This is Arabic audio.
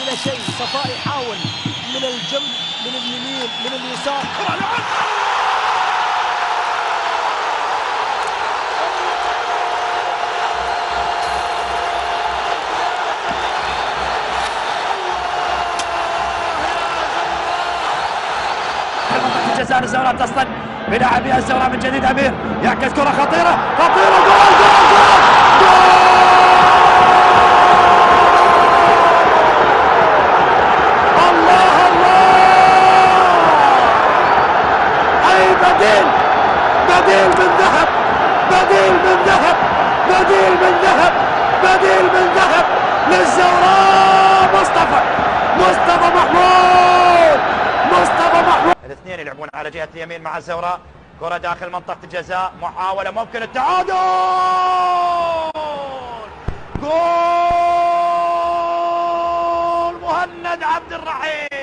ولا شيء. صفاء يحاول من الجنب، من اليمين، من اليسار، كرة لعب. جزاء الزوراء تصطد بلاعبي الزوراء من جديد. امير يعكس كره خطيره خطيره، جول جول جول جول. الله الله، اي بديل، بديل من ذهب، بديل من ذهب، بديل من ذهب، بديل من ذهب للزوراء. مصطفى محمود، مصطفى محمود. الاثنين يلعبون على جهة اليمين مع الزوراء. كرة داخل منطقة الجزاء، محاولة ممكن التعادل. جول مهند عبد الرحيم.